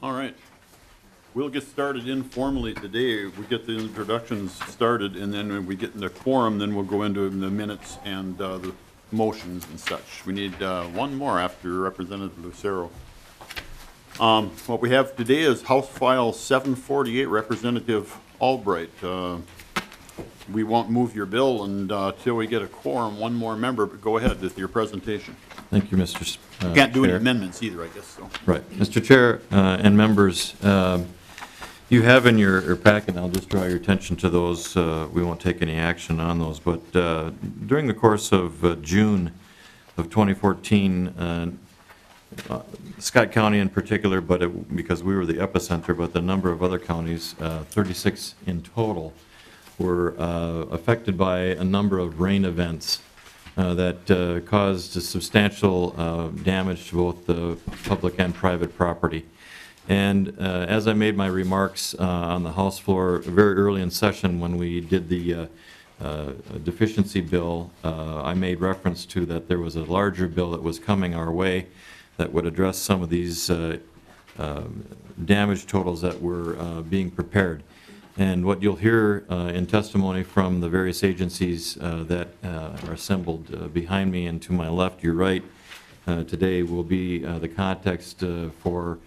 All right. We'll get started informally today. We get the introductions started, and then when we get into quorum, then we'll go into the minutes and the motions and such. We need one more after Representative Lucero. What we have today is House File 748, Representative Albright. We won't move your bill until we get a quorum, one more member, but go ahead with your presentation. Thank you, Mr. You can't do any Chair. amendments either, I guess, so. Right. Mr. Chair and members, you have in your packet, and I'll just draw your attention to those. We won't take any action on those, but during the course of June of 2014, Scott County in particular, but because we were the epicenter, but the number of other counties, 36 in total, were affected by a number of rain events that caused substantial damage to both the public and private property. And as I made my remarks on the House floor very early in session when we did the deficiency bill, I made reference to that there was a larger bill that was coming our way that would address some of these damage totals that were being prepared. And what you'll hear in testimony from the various agencies that are assembled behind me and to my left, your right, today will be the context for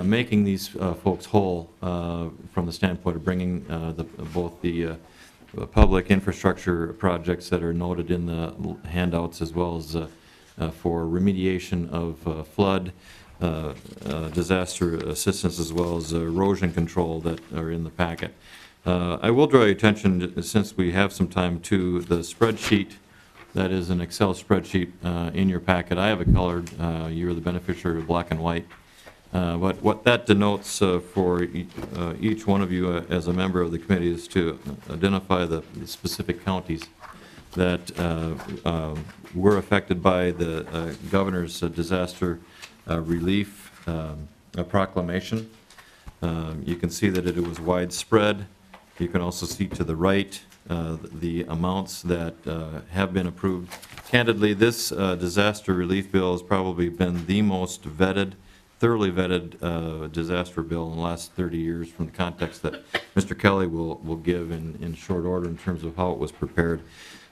making these folks whole from the standpoint of bringing both the public infrastructure projects that are noted in the handouts, as well as for remediation of flood, disaster assistance, as well as erosion control that are in the packet. I will draw your attention, since we have some time, to the spreadsheet that is an Excel spreadsheet in your packet. I have it colored. You're the beneficiary of black and white. But what that denotes for each one of you as a member of the committee is to identify the specific counties that were affected by the governor's disaster relief proclamation. You can see that it was widespread. You can also see to the right the amounts that have been approved. Candidly, this disaster relief bill has probably been the most vetted, thoroughly vetted disaster bill in the last 30 years, from the context that Mr. Kelly will give in short order in terms of how it was prepared.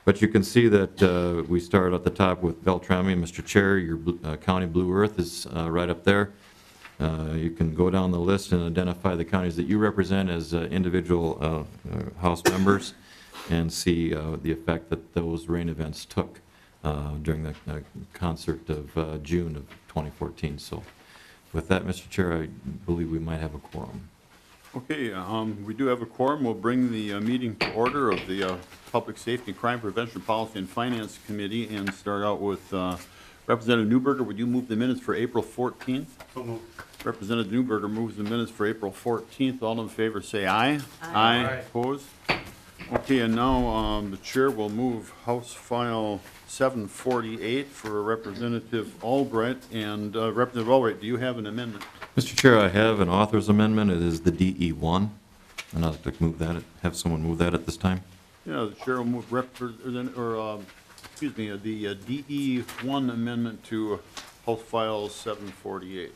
But you can see that we start at the top with Beltrami. Mr. Chair, your county Blue Earth is right up there. You can go down the list and identify the counties that you represent as individual House members and see the effect that those rain events took during the concert of June of 2014. So with that, Mr. Chair, I believe we might have a quorum. Okay, we do have a quorum. We'll bring the meeting to order of the Public Safety, Crime Prevention, Policy, and Finance Committee, and start out with Representative Newberger. Would you move the minutes for April 14th? So moved. Representative Newberger moves the minutes for April 14th. All in favor say aye. Aye. Opposed? Okay, and now the chair will move House File 748 for Representative Albright. And Representative Albright, do you have an amendment? Mr. Chair, I have an author's amendment. It is the DE1, and I'd like to move that. Have someone move that at this time. Yeah, the chair will move the DE1 amendment to House File 748.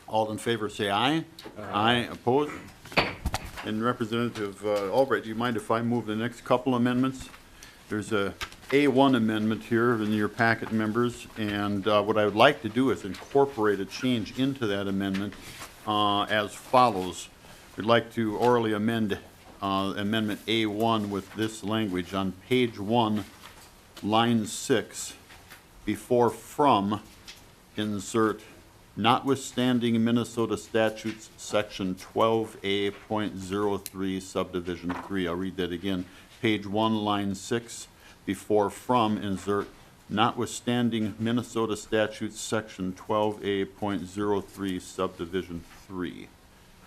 All in favor say aye. Aye. Opposed? And Representative Albright, do you mind if I move the next couple amendments? There's a A1 amendment here in your packet, members, and what I would like to do is incorporate a change into that amendment as follows. We'd like to orally amend Amendment A1 with this language on page 1, line 6, before from, insert notwithstanding Minnesota statutes section 12A.03 subdivision 3. I'll read that again. Page 1, line 6, before from, insert notwithstanding Minnesota statutes section 12A.03 subdivision 3.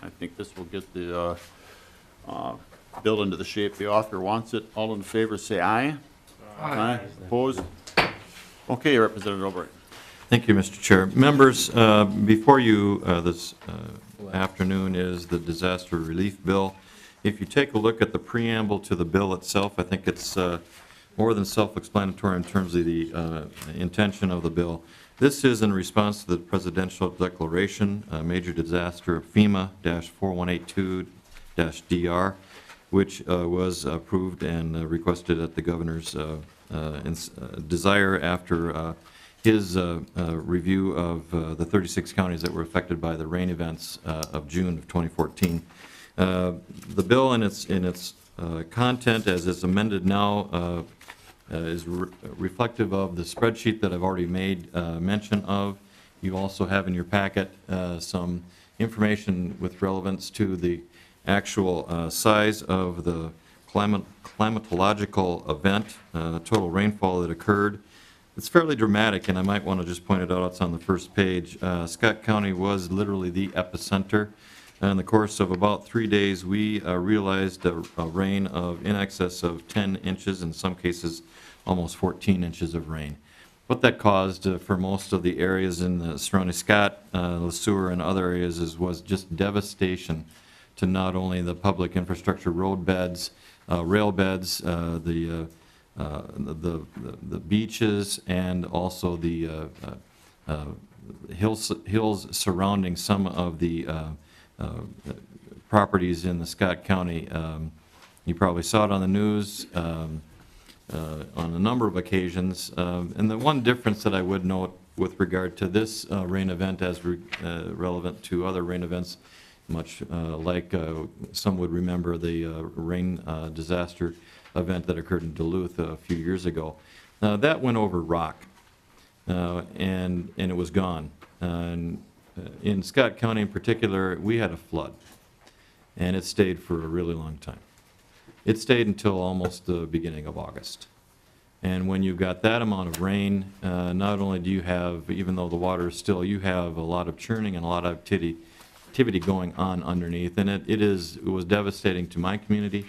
I think this will get the bill into the shape the author wants it. All in favor say aye. Aye. Opposed? Okay, Representative Albright. Thank you, Mr. Chair. Members, before you this afternoon is the disaster relief bill. If you take a look at the preamble to the bill itself, I think it's more than self-explanatory in terms of the intention of the bill. This is in response to the presidential declaration, major disaster FEMA-4182-DR, which was approved and requested at the governor's desire after his review of the 36 counties that were affected by the rain events of June of 2014. The bill in its content as it's amended now is reflective of the spreadsheet that I've already made mention of. You also have in your packet some information with relevance to the actual size of the climatological event, total rainfall that occurred. It's fairly dramatic, and I might want to just point it out. It's on the first page. Scott County was literally the epicenter. In the course of about 3 days, we realized a rain of in excess of 10 inches, in some cases almost 14 inches of rain. What that caused for most of the areas in the surrounding Scott, Le Sueur, and other areas was just devastation to not only the public infrastructure, road beds, rail beds, the beaches, and also the hills surrounding some of the properties in the Scott County. You probably saw it on the news on a number of occasions. And the one difference that I would note with regard to this rain event as relevant to other rain events, much like some would remember the rain disaster event that occurred in Duluth a few years ago. That went over rock, and it was gone. And in Scott County in particular, we had a flood, and it stayed for a really long time. It stayed until almost the beginning of August. And when you've got that amount of rain, not only do you have, even though the water is still, you have a lot of churning and a lot of activity going on underneath. And it was devastating to my community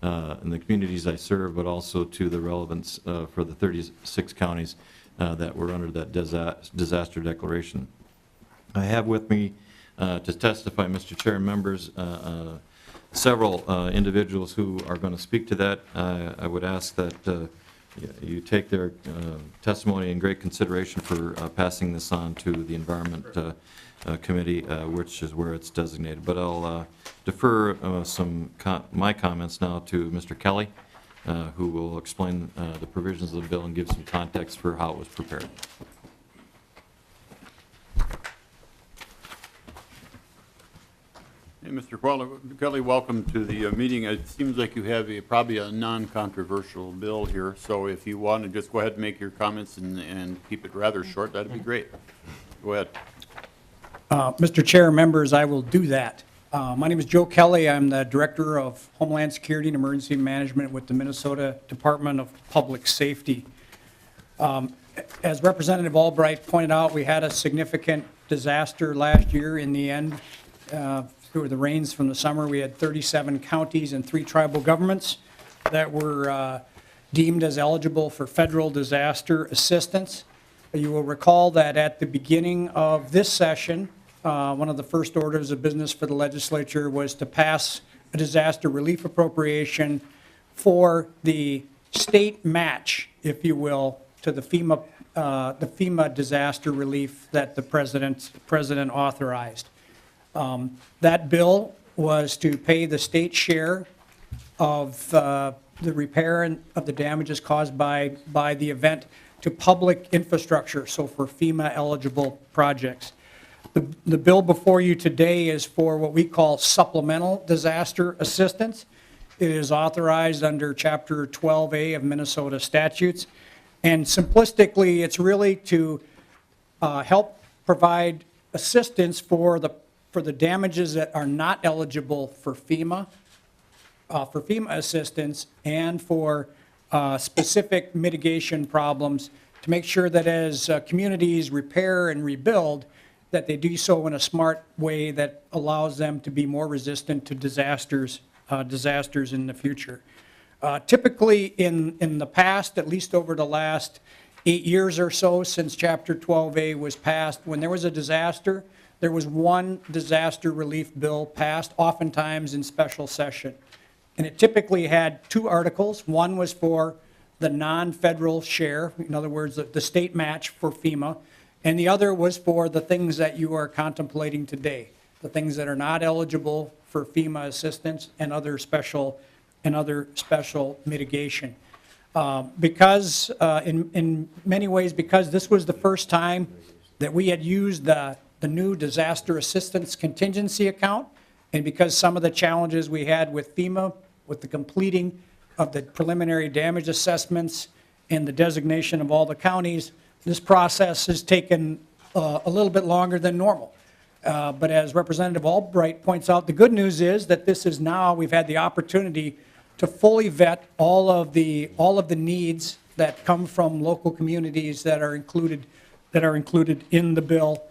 and the communities I serve, but also to the relevance for the 36 counties that were under that disaster declaration. I have with me to testify, Mr. Chair and members, several individuals who are going to speak to that. I would ask that you take their testimony in great consideration for passing this on to the Environment Committee, which is where it's designated. But I'll defer my comments now to Mr. Kelly, who will explain the provisions of the bill and give some context for how it was prepared. Hey, Mr. Kelly, welcome to the meeting. It seems like you have probably a non-controversial bill here, so if you want to just go ahead and make your comments and keep it rather short, that'd be great. Go ahead. Mr. Chair, members, I will do that. My name is Joe Kelly. I'm the Director of Homeland Security and Emergency Management with the Minnesota Department of Public Safety. As Representative Albright pointed out, we had a significant disaster last year. In the end, through the rains from the summer, we had 37 counties and 3 tribal governments that were deemed as eligible for federal disaster assistance. You will recall that at the beginning of this session, one of the first orders of business for the legislature was to pass a disaster relief appropriation for the state match, if you will, to the FEMA disaster relief that the president authorized. That bill was to pay the state share of the repair and of the damages caused by the event to public infrastructure, so for FEMA eligible projects. The bill before you today is for what we call supplemental disaster assistance. It is authorized under Chapter 12A of Minnesota statutes. And simplistically, it's really to help provide assistance for the damages that are not eligible for FEMA assistance, and for specific mitigation problems to make sure that as communities repair and rebuild, that they do so in a smart way that allows them to be more resistant to disasters in the future. Typically in the past, at least over the last 8 years or so since Chapter 12A was passed, when there was a disaster, there was one disaster relief bill passed, oftentimes in special session. And it typically had 2 articles. One was for the non-federal share, in other words, the state match for FEMA, and the other was for the things that you are contemplating today, the things that are not eligible for FEMA assistance and other special mitigation. Because in many ways, because this was the first time that we had used the new disaster assistance contingency account, and because some of the challenges we had with FEMA, with the completing of the preliminary damage assessments and the designation of all the counties, this process has taken a little bit longer than normal. But as Representative Albright points out, the good news is that this is now, we've had the opportunity to fully vet all of the needs that come from local communities that are included in the bill.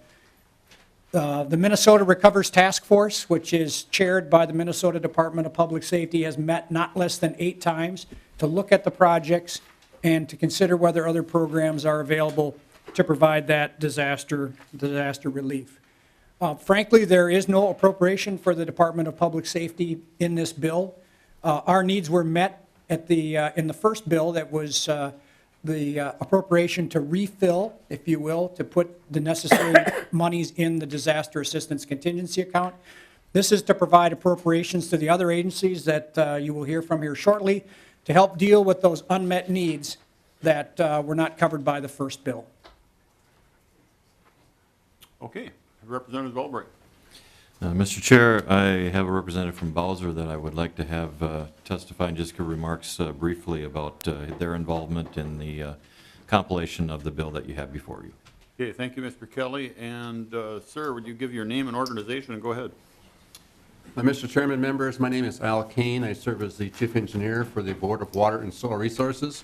The Minnesota Recovers Task Force, which is chaired by the Minnesota Department of Public Safety, has met not less than 8 times to look at the projects and to consider whether other programs are available to provide that disaster relief. Frankly, there is no appropriation for the Department of Public Safety in this bill. Our needs were met in the first bill that was the appropriation to refill, if you will, to put the necessary monies in the disaster assistance contingency account. This is to provide appropriations to the other agencies that you will hear from here shortly to help deal with those unmet needs that were not covered by the first bill. Okay, Representative Albright. Mr. Chair, I have a representative from Bowser that I would like to have testify and just give remarks briefly about their involvement in the compilation of the bill that you have before you. Okay, thank you, Mr. Kelly. And sir, would you give your name and organization and go ahead? Mr. Chairman, members, my name is Al Kane. I serve as the Chief Engineer for the Board of Water and Soil Resources.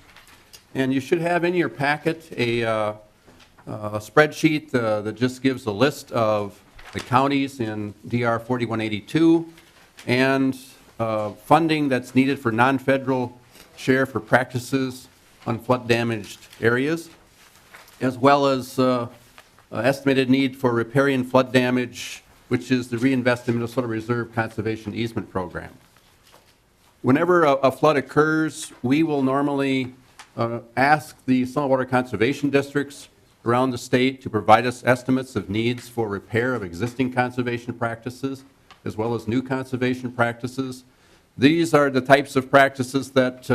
And you should have in your packet a spreadsheet that just gives a list of the counties in DR 4182 and funding that's needed for non-federal share for practices on flood damaged areas, as well as estimated need for riparian flood damage, which is the Reinvest in Minnesota Reserve Conservation Easement Program. Whenever a flood occurs, we will normally ask the saltwater conservation districts around the state to provide us estimates of needs for repair of existing conservation practices, as well as new conservation practices. These are the types of practices that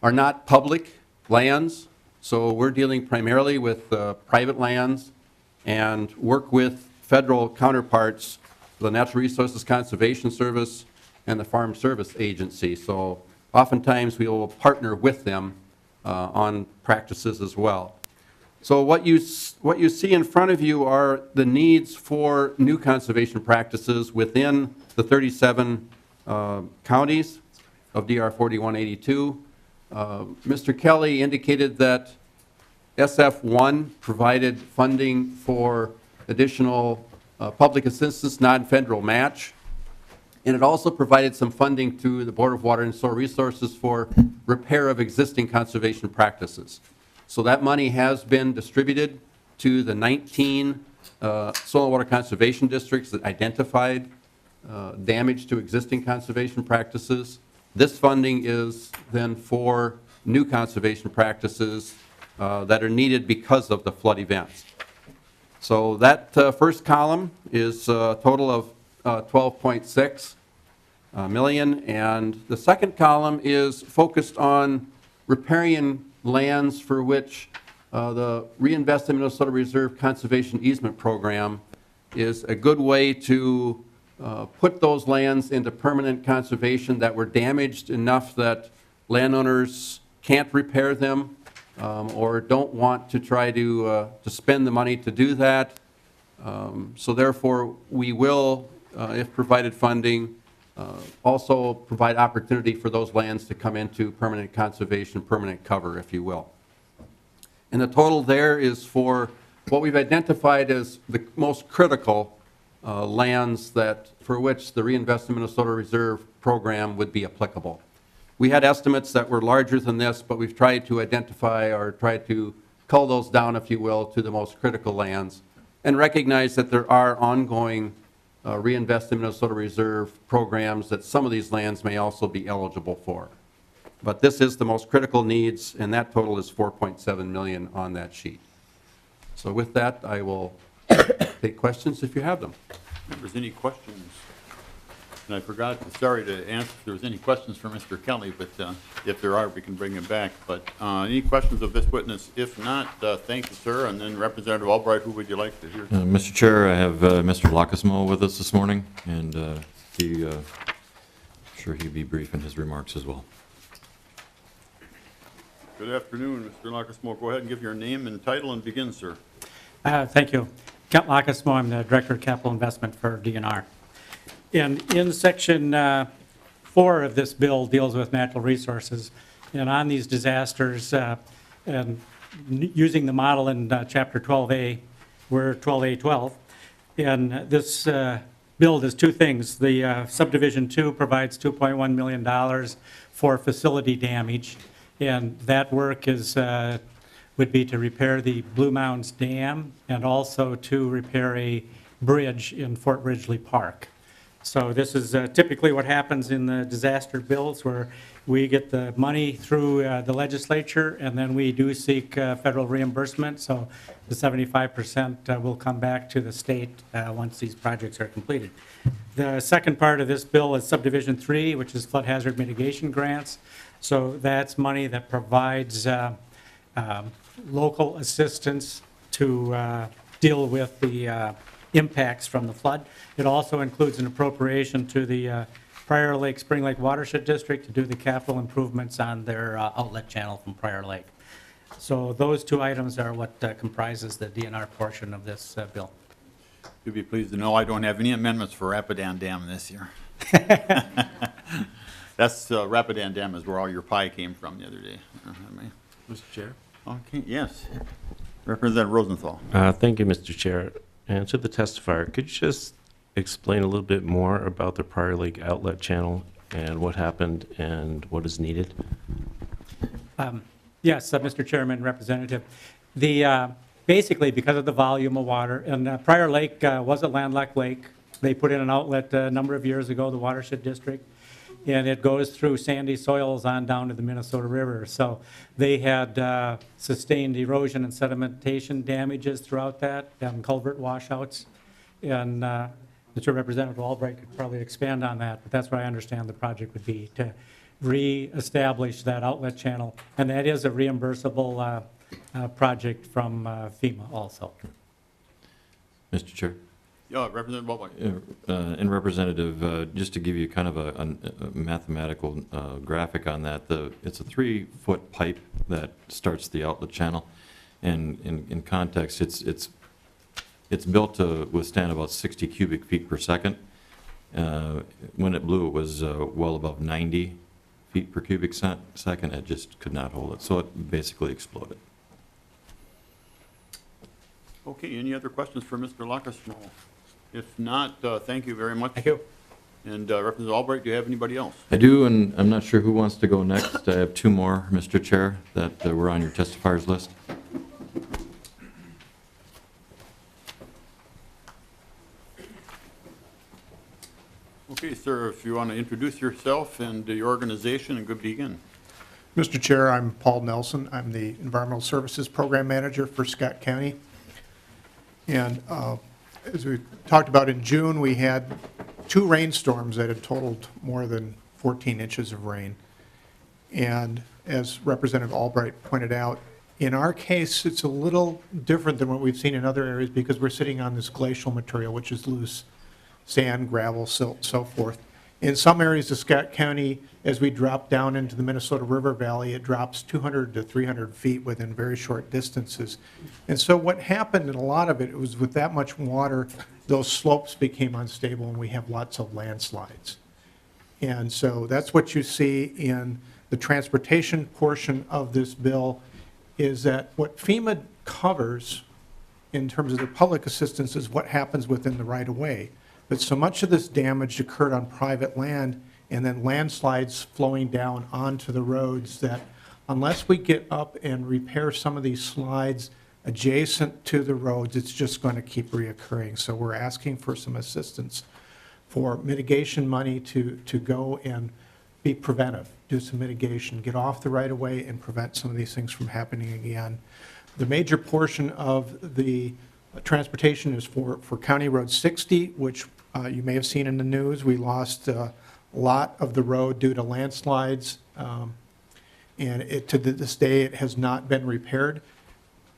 are not public lands, so we're dealing primarily with private lands and work with federal counterparts, the Natural Resources Conservation Service and the Farm Service Agency. So oftentimes we will partner with them on practices as well. So what you see in front of you are the needs for new conservation practices within the 37 counties of DR 4182. Mr. Kelly indicated that SF1 provided funding for additional public assistance, non-federal match, and it also provided some funding to the Board of Water and Soil Resources for repair of existing conservation practices. So that money has been distributed to the 19 soil and water conservation districts that identified damage to existing conservation practices. This funding is then for new conservation practices that are needed because of the flood events. So that first column is a total of 12.6 million, and the second column is focused on riparian lands for which the Reinvest in Minnesota Reserve Conservation Easement Program is a good way to put those lands into permanent conservation that were damaged enough that landowners can't repair them or don't want to try to spend the money to do that. So therefore, we will, if provided funding, also provide opportunity for those lands to come into permanent conservation, permanent cover, if you will. And the total there is for what we've identified as the most critical lands that for which the Reinvest in Minnesota Reserve program would be applicable. We had estimates that were larger than this, but we've tried to identify or tried to cull those down, if you will, to the most critical lands and recognize that there are ongoing Reinvest in Minnesota Reserve programs that some of these lands may also be eligible for. But this is the most critical needs, and that total is $4.7 million on that sheet. So with that, I will take questions if you have them. If there's any questions, and I forgot, sorry to answer if there was any questions for Mr. Kelly, but if there are, we can bring him back. But any questions of this witness? If not, thank you, sir. And then Representative Albright, who would you like to hear? Mr. Chair, I have Mr. Lockersmo with us this morning, and I'm sure he'd be brief in his remarks as well. Good afternoon, Mr. Lockersmo. Go ahead and give your name and title and begin, sir. Thank you. Kent Lockersmo, I'm the Director of Capital Investment for DNR. And in Section 4 of this bill deals with natural resources. And on these disasters, and using the model in Chapter 12A, we're 12A12. And this bill does two things. The Subdivision 2 provides $2.1 million for facility damage. And that work is would be to repair the Blue Mounds Dam and also to repair a bridge in Fort Ridgely Park. So this is typically what happens in the disaster bills, where we get the money through the legislature, and then we do seek federal reimbursement. So the 75% will come back to the state once these projects are completed. The second part of this bill is Subdivision 3, which is flood hazard mitigation grants. So that's money that provides local assistance to deal with the impacts from the flood. It also includes an appropriation to the Prior Lake Spring Lake Watershed District to do the capital improvements on their outlet channel from Prior Lake. So those two items are what comprises the DNR portion of this bill. You'll be pleased to know I don't have any amendments for Rapidan Dam this year. That's Rapidan Dam is where all your pie came from the other day. Mr. Chair. Okay, yes. Representative Rosenthal. Thank you, Mr. Chair. And to the testifier, could you just explain a little bit more about the Prior Lake outlet channel and what happened and what is needed? Yes, Mr. Chairman, Representative. Basically, because of the volume of water, and Prior Lake was a landlocked lake. They put in an outlet a number of years ago, the Watershed District, and it goes through sandy soils on down to the Minnesota River. So they had sustained erosion and sedimentation damages throughout that, and culvert washouts. And Mr. Representative Albright could probably expand on that, but that's what I understand the project would be, to reestablish that outlet channel. And that is a reimbursable project from FEMA also. Mr. Chair? Yeah, Representative Albright. And Representative, just to give you kind of a mathematical graphic on that, it's a 3-foot pipe that starts the outlet channel. And in context, it's built to withstand about 60 cubic feet per second. When it blew, it was well above 90 feet per cubic second. It just could not hold it. So it basically exploded. Okay, any other questions for Mr. Lockersmo? If not, thank you very much. Thank you. And Representative Albright, do you have anybody else? I do, and I'm not sure who wants to go next. I have two more, Mr. Chair, that were on your testifiers list. Okay, sir, if you want to introduce yourself and your organization, and good begin. Mr. Chair, I'm Paul Nelson. I'm the Environmental Services Program Manager for Scott County. And as we talked about in June, we had 2 rainstorms that had totaled more than 14 inches of rain. And as Representative Albright pointed out, in our case, it's a little different than what we've seen in other areas because we're sitting on this glacial material, which is loose sand, gravel, silt, so forth. In some areas of Scott County, as we drop down into the Minnesota River Valley, it drops 200 to 300 feet within very short distances. And so what happened in a lot of it was with that much water, those slopes became unstable and we have lots of landslides. And so that's what you see in the transportation portion of this bill, is that what FEMA covers in terms of the public assistance is what happens within the right-of-way. But so much of this damage occurred on private land and then landslides flowing down onto the roads that unless we get up and repair some of these slides adjacent to the roads, it's just going to keep reoccurring. So we're asking for some assistance for mitigation money to go and be preventive, do some mitigation, get off the right-of-way and prevent some of these things from happening again. The major portion of the transportation is for County Road 60, which you may have seen in the news. We lost a lot of the road due to landslides, and to this day, it has not been repaired.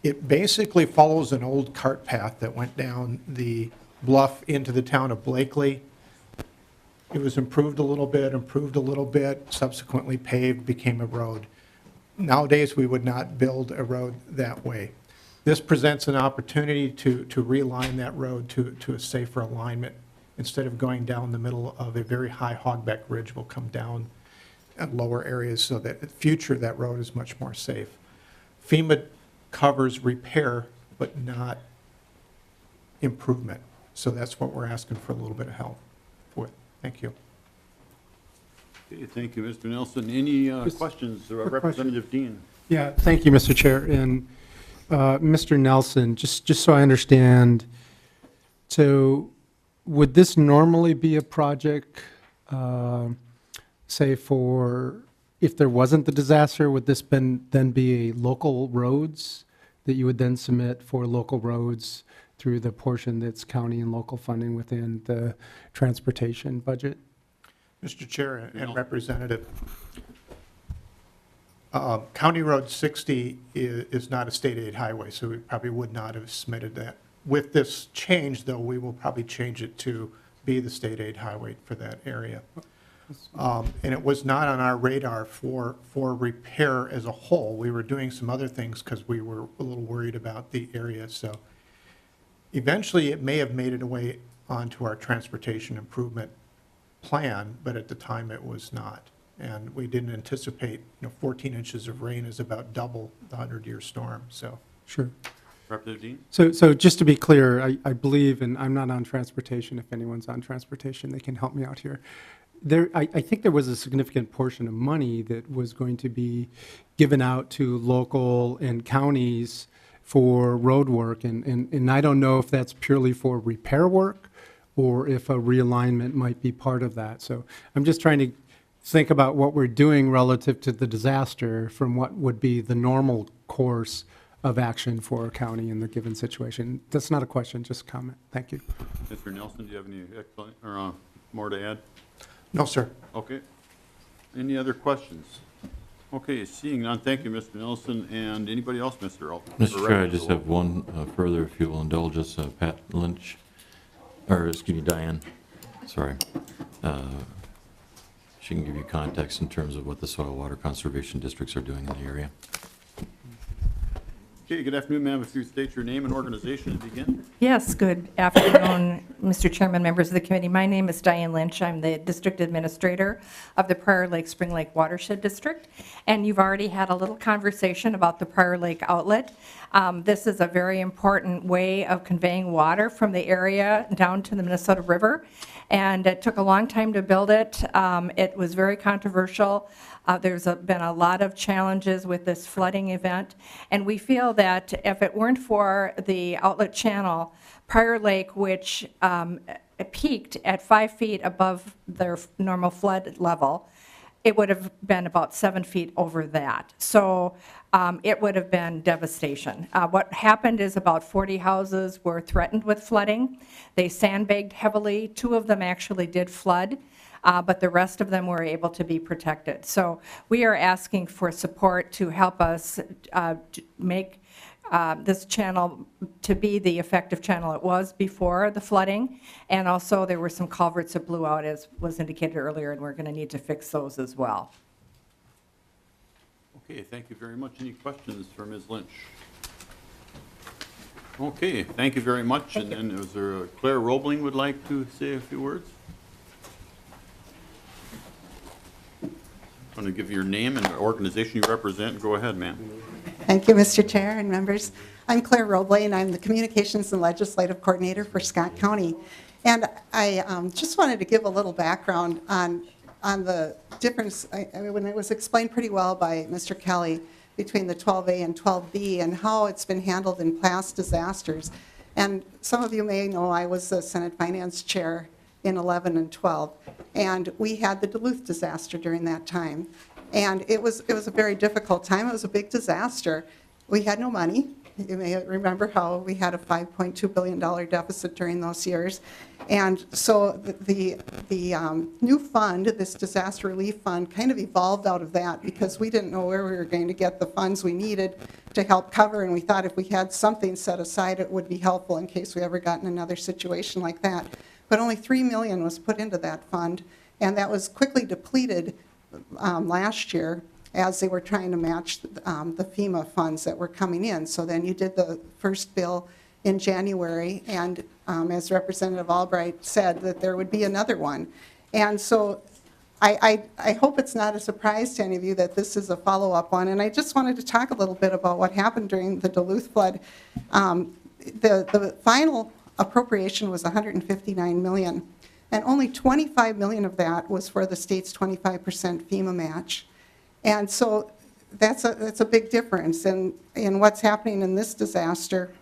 It basically follows an old cart path that went down the bluff into the town of Blakely. It was improved a little bit, subsequently paved, became a road. Nowadays, we would not build a road that way. This presents an opportunity to realign that road to a safer alignment. Instead of going down the middle of a very high hogback ridge, we'll come down at lower areas so that in the future, that road is much more safe. FEMA covers repair, but not improvement. So that's what we're asking for a little bit of help with. Thank you. Okay, thank you, Mr. Nelson. Any questions, Representative Dean? Yeah, thank you, Mr. Chair. And Mr. Nelson, just so I understand, so would this normally be a project, say for, if there wasn't the disaster, would this then be a local roads that you would then submit for local roads through the portion that's county and local funding within the transportation budget? Mr. Chair and Representative, County Road 60 is not a state aid highway, so we probably would not have submitted that. With this change, though, we will probably change it to be the state aid highway for that area. And it was not on our radar for repair as a whole. We were doing some other things because we were a little worried about the area. So eventually, it may have made it away onto our transportation improvement plan, but at the time it was not. And we didn't anticipate, 14 inches of rain is about double the 100-year storm, so. Sure. Representative Dean? So just to be clear, I believe, and I'm not on transportation, if anyone's on transportation, they can help me out here. I think there was a significant portion of money that was going to be given out to local and counties for road work, and I don't know if that's purely for repair work or if a realignment might be part of that. So I'm just trying to think about what we're doing relative to the disaster from what would be the normal course of action for a county in the given situation. That's not a question, just a comment. Thank you. Mr. Nelson, do you have any more to add? No, sir. Okay. Any other questions? Okay, seeing none, thank you, Mr. Nelson. And anybody else, Mr. Albright? Mr. Chair, I just have one further, if you will indulge us, Pat Lynch, or excuse me, Diane, sorry. She can give you context in terms of what the soil water conservation districts are doing in the area. Okay, good afternoon, ma'am. If you state your name and organization to begin. Yes, good afternoon, Mr. Chairman, members of the committee. My name is Diane Lynch. I'm the district administrator of the Prior Lake Spring Lake Watershed District. And you've already had a little conversation about the Prior Lake outlet. This is a very important way of conveying water from the area down to the Minnesota River. And it took a long time to build it. It was very controversial. There's been a lot of challenges with this flooding event, and we feel that if it weren't for the outlet channel, Prior Lake, which peaked at 5 feet above their normal flood level, it would have been about 7 feet over that. So it would have been devastation. What happened is about 40 houses were threatened with flooding. They sandbagged heavily. 2 of them actually did flood. But the rest of them were able to be protected. So we are asking for support to help us make this channel to be the effective channel it was before the flooding. And also there were some culverts that blew out, as was indicated earlier, and we're going to need to fix those as well. Okay, thank you very much. Any questions for Ms. Lynch? Okay, thank you very much. And then is there Claire Roebling would like to say a few words? I'm going to give you your name and the organization you represent. Go ahead, ma'am. Thank you, Mr. Chair and members. I'm Claire Robley, I'm the Communications and Legislative Coordinator for Scott County. And I just wanted to give a little background on the difference, when it was explained pretty well by Mr. Kelly, between the 12A and 12B and how it's been handled in past disasters. And some of you may know I was the Senate Finance Chair in 11 and 12. And we had the Duluth disaster during that time. And it was a very difficult time. It was a big disaster. We had no money. You may remember how we had a $5.2 billion deficit during those years. And so the new fund, this disaster relief fund, kind of evolved out of that because we didn't know where we were going to get the funds we needed to help cover, and we thought if we had something set aside, it would be helpful in case we ever got in another situation like that. But only $3 million was put into that fund, and that was quickly depleted last year as they were trying to match the FEMA funds that were coming in. So then you did the first bill in January, and as Representative Albright said, that there would be another one. And so I hope it's not a surprise to any of you that this is a follow-up one. And I just wanted to talk a little bit about what happened during the Duluth flood. The final appropriation was $159 million, and only $25 million of that was for the state's 25% FEMA match. And so that's a big difference in what's happening in this disaster.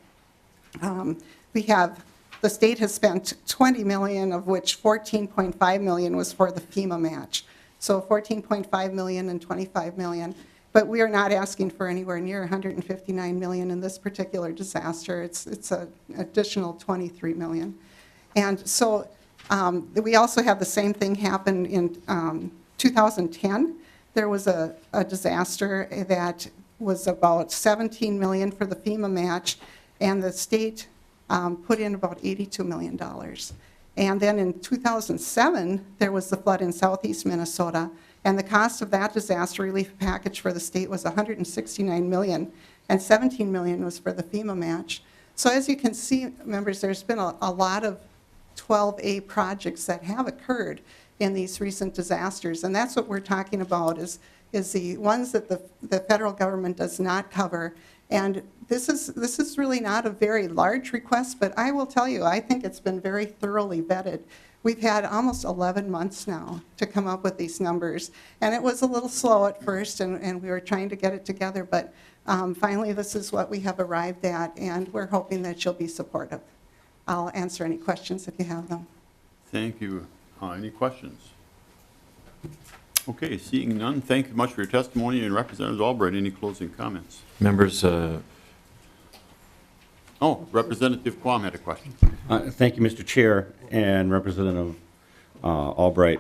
The state has spent $20 million, of which $14.5 million was for the FEMA match. So $14.5 million and $25 million. But we are not asking for anywhere near $159 million in this particular disaster. It's an additional $23 million. And so we also have the same thing happen in 2010. There was a disaster that was about $17 million for the FEMA match, and the state put in about $82 million. And then in 2007, there was the flood in southeast Minnesota, and the cost of that disaster relief package for the state was $169 million, and $17 million was for the FEMA match. So as you can see, members, there's been a lot of 12A projects that have occurred in these recent disasters, and that's what we're talking about is the ones that the federal government does not cover. And this is really not a very large request, but I will tell you, I think it's been very thoroughly vetted. We've had almost 11 months now to come up with these numbers, and it was a little slow at first, and we were trying to get it together, but finally this is what we have arrived at, and we're hoping that you'll be supportive. I'll answer any questions if you have them. Thank you. Any questions? Okay, seeing none, thank you much for your testimony. And Representative Albright, any closing comments? Members, Representative Quam had a question. Thank you, Mr. Chair and Representative Albright.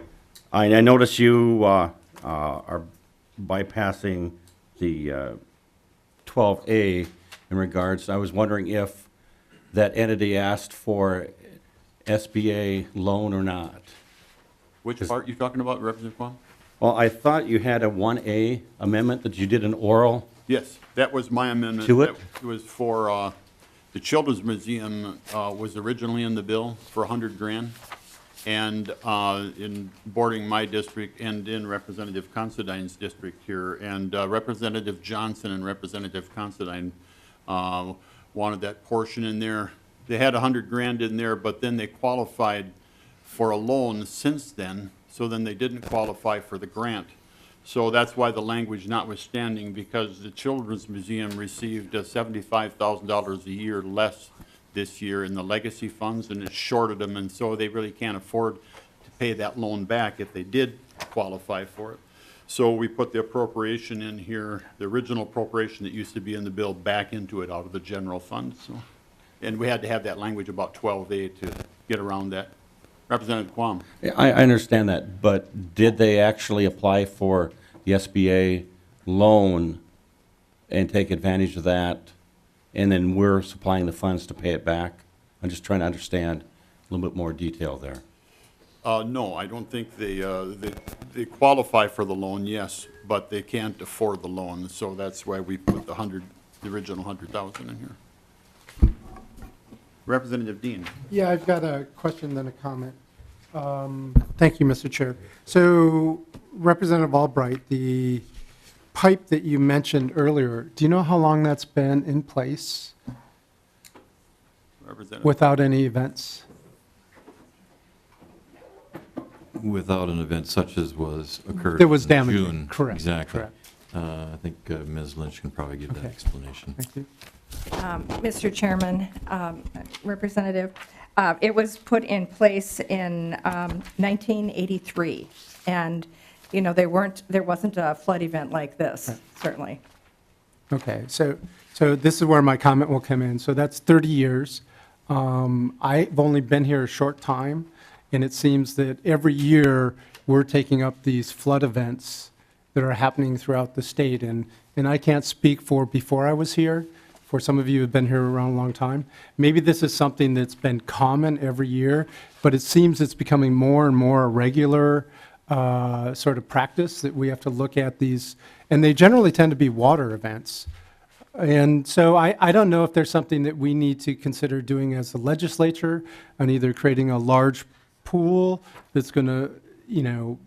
I notice you are bypassing the 12A in regards, I was wondering if that entity asked for SBA loan or not. Which part you talking about, Representative Quam? Well, I thought you had a 1A amendment that you did an oral. Yes, that was my amendment. To it? That was for, the Children's Museum was originally in the bill for $100,000. And in bordering my district and in Representative Considine's district here. And Representative Johnson and Representative Considine wanted that portion in there. They had $100,000 in there, but then they qualified for a loan since then, so then they didn't qualify for the grant. So that's why the language notwithstanding, because the Children's Museum received $75,000 a year less this year in the legacy funds, and it shorted them, and so they really can't afford to pay that loan back if they did qualify for it. So we put the appropriation in here, the original appropriation that used to be in the bill, back into it out of the general fund. So, and we had to have that language about 12A to get around that. Representative Quam. I understand that, but did they actually apply for the SBA loan and take advantage of that, and then we're supplying the funds to pay it back? I'm just trying to understand a little bit more detail there. No, I don't think they qualify for the loan, yes, but they can't afford the loan, so that's why we put the original 100,000 in here. Representative Dean. Yeah, I've got a question, then a comment. Thank you, Mr. Chair. So Representative Albright, the pipe that you mentioned earlier, do you know how long that's been in place without any events? without an event such as occurred There was in damage. June. Correct. Exactly. Correct. I think Ms. Lynch can probably give that Okay. explanation. Thank you. Mr. Chairman, Representative, it was put in place in 1983, and there wasn't a flood event like this, certainly. Okay, so this is where my comment will come in. So that's 30 years. I've only been here a short time, and it seems that every year we're taking up these flood events that are happening throughout the state. And I can't speak for before I was here, for some of you who've been here around a long time. Maybe this is something that's been common every year, but it seems it's becoming more and more a regular sort of practice that we have to look at these, and they generally tend to be water events. And so I don't know if there's something that we need to consider doing as a legislature on either creating a large pool that's going to,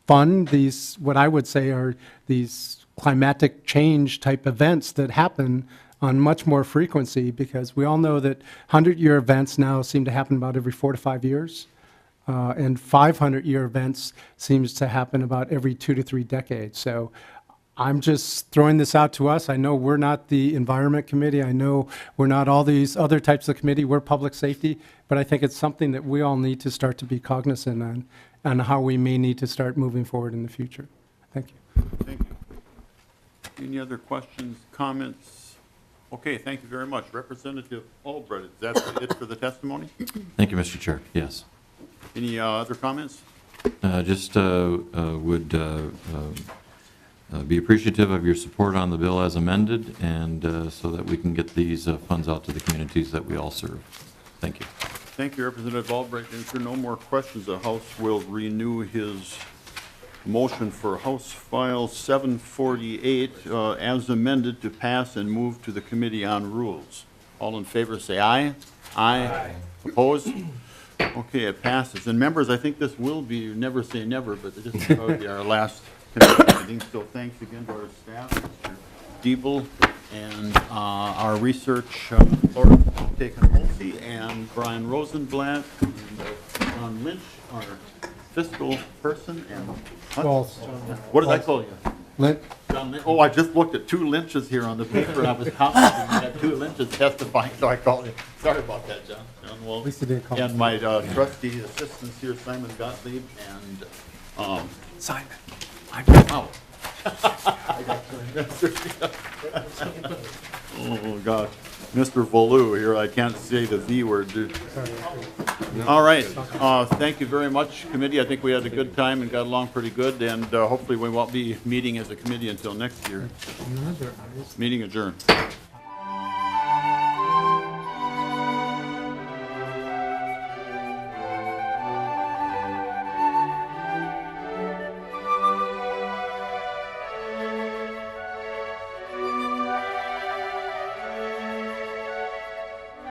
fund these, what I would say are these climatic change type events that happen on much more frequency, because we all know that 100-year events now seem to happen about every 4 to 5 years. And 500-year events seems to happen about every 2 to 3 decades. So I'm just throwing this out to us. I know we're not the Environment Committee. I know we're not all these other types of committee. We're Public Safety. But I think it's something that we all need to start to be cognizant on how we may need to start moving forward in the future. Thank you. Thank you. Any other questions, comments? Okay, thank you very much. Representative Albright, is that it for the testimony? Thank you, Mr. Chair. Yes. Any other comments? Just would be appreciative of your support on the bill as amended, and so that we can get these funds out to the communities that we all serve. Thank you. Thank you, Representative Albright. If there are no more questions, the House will renew his motion for House File 748 as amended to pass and move to the Committee on Rules. All in favor say aye. Aye. Opposed? Okay, it passes. And members, I think this will be, never say never, but this will probably be our last committee meeting. So thanks again to our staff, Mr. Diebel, and our research, Laura Taken-Holsey, and Brian Rosenblatt, and John Lynch, our fiscal person, and what did I call you? John Lynch. Oh, I just looked at 2 Lynches here on the paper, and I was confident we had 2 Lynches testifying, so I called you. Sorry about that, John. John Wolf. At least you didn't call me. And my trusty assistants here, Simon Gottlieb and Simon. oh. I got oh, God. Mr. Volu here, I can't say the V word, dude. All right, thank you very much, committee. I think we had a good time and got along pretty good, and hopefully we won't be meeting as a committee until next year. Meeting adjourned.